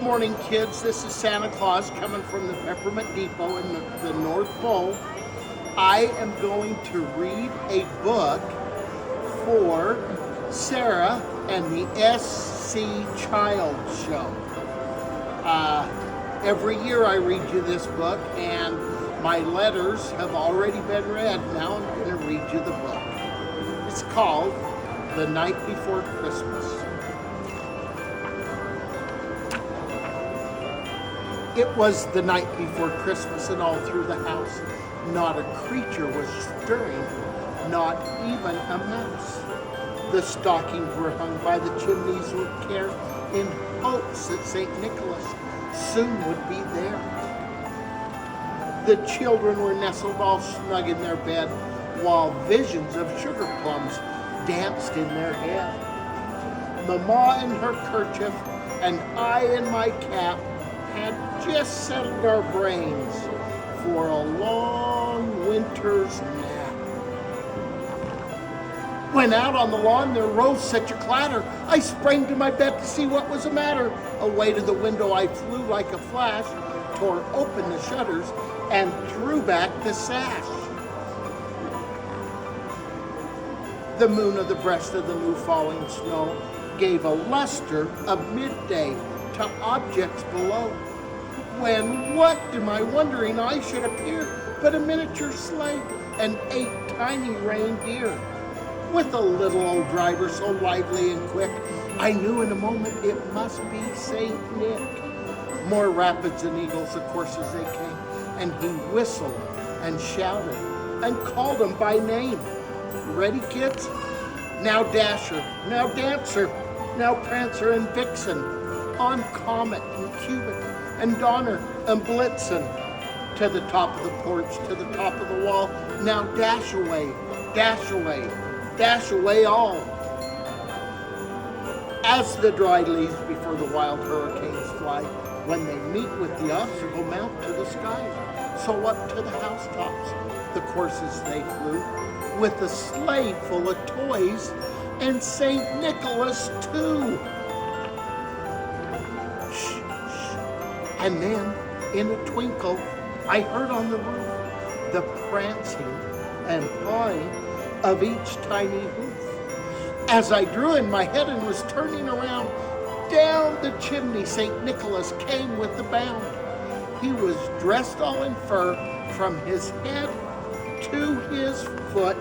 morning, kids. This is Santa Claus coming from the Peppermint Depot in the North Pole. I am going to read a book for Sarah and the SC Child Show. Every year I read you this book, and my letters have already been read. Now I'm going to read you the book. It's called The Night Before Christmas. It was the night before Christmas, and all through the house not a creature was stirring, not even a mouse. The stockings were hung by the chimneys with care, in hopes that St. Nicholas soon would be there. The children were nestled all snug in their bed, while visions of sugar plums danced in their head. Mama in her kerchief and I in my cap had just settled our brains for a long winter's nap. When out on the lawn there rose such a clatter, I sprang to my bed to see what was the matter. Away to the window I flew like a flash, tore open the shutters, and threw back the sash. The moon of the breast of the new falling snow gave a luster of midday to objects below, when what to my wondering eye should appear but a miniature sleigh and 8 tiny reindeer. With a little old driver so lively and quick, I knew in a moment it must be Saint Nick. More rapid than eagles, of course, as they came, and he whistled and shouted and called them by name. Ready, kids? Now Dasher, now Dancer, now Prancer and Vixen, on Comet and Cupid and Donner and Blitzen. To the top of the porch, to the top of the wall, now dash away, dash away, dash away all. As the dry leaves before the wild hurricanes fly, when they meet with the obstacle mount to the sky. So up to the housetops the coursers they flew, with a sleigh full of toys, and St. Nicholas too. Shh, shh. And then, in a twinkle, I heard on the roof the prancing and pawing of each tiny hoof. As I drew in my head and was turning around, down the chimney St. Nicholas came with the bound. He was dressed all in fur from his head to his foot,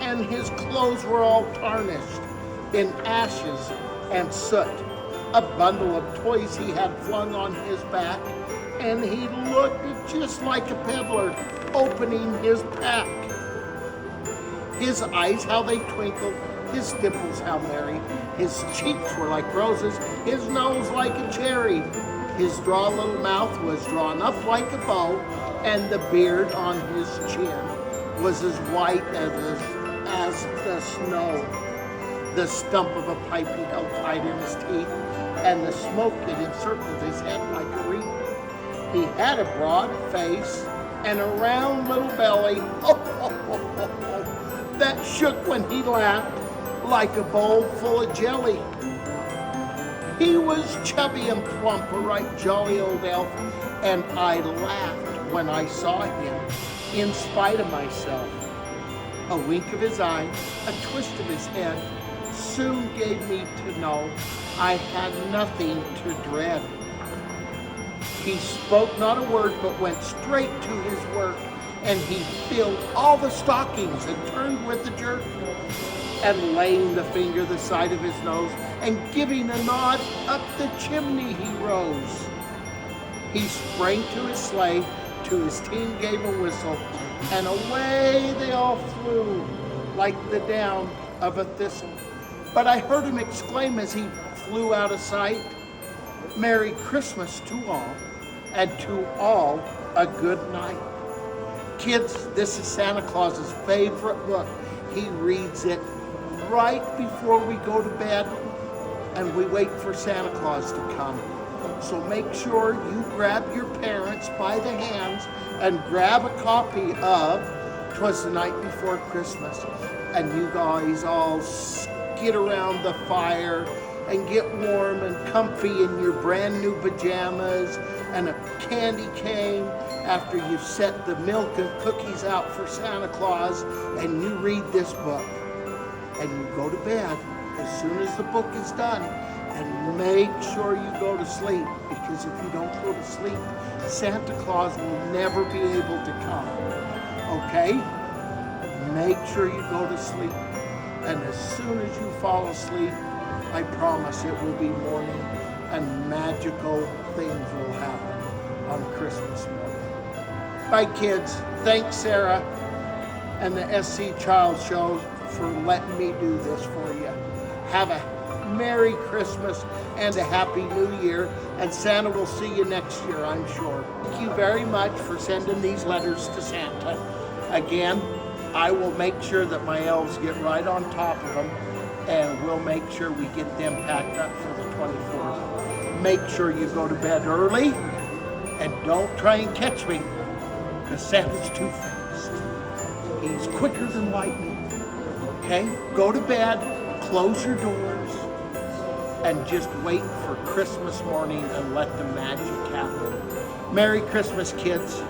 and his clothes were all tarnished in ashes and soot. A bundle of toys he had flung on his back, and he looked just like a peddler opening his pack. His eyes, how they twinkled, his dimples, how merry, his cheeks were like roses, his nose like a cherry. His draw little mouth was drawn up like a bow, and the beard on his chin was as white as the snow. The stump of a pipe he held tight in his teeth, and the smoke it encircled his head like a wreath. He had a broad face and a round little belly that shook when he laughed like a bowl full of jelly. He was chubby and plump, a right jolly old elf, and I laughed when I saw him, in spite of myself. A wink of his eye, a twist of his head, soon gave me to know I had nothing to dread. He spoke not a word, but went straight to his work, and he filled all the stockings and turned with a jerk, and laying the finger the side of his nose, and giving a nod, up the chimney he rose. He sprang to his sleigh, to his team gave a whistle, and away they all flew like the down of a thistle. But I heard him exclaim as he flew out of sight, "Merry Christmas to all, and to all a good night." Kids, this is Santa Claus's favorite book. He reads it right before we go to bed, and we wait for Santa Claus to come. So make sure you grab your parents by the hands and grab a copy of 'Twas the Night Before Christmas, and you guys all get around the fire and get warm and comfy in your brand new pajamas and a candy cane after you've set the milk and cookies out for Santa Claus, and you read this book. And you go to bed as soon as the book is done, and make sure you go to sleep, because if you don't go to sleep, Santa Claus will never be able to come. Okay? Make sure you go to sleep. And as soon as you fall asleep, I promise it will be morning and magical things will happen on Christmas morning. Bye, kids. Thanks, Sarah and the SC Child Show for letting me do this for you. Have a Merry Christmas and a Happy New Year, and Santa will see you next year, I'm sure. Thank you very much for sending these letters to Santa. Again, I will make sure that my elves get right on top of them, and we'll make sure we get them packed up for the 24th. Make sure you go to bed early, and don't try and catch me, because Santa's too fast. He's quicker than lightning. Okay? Go to bed, close your doors, and just wait for Christmas morning and let the magic happen. Merry Christmas, kids.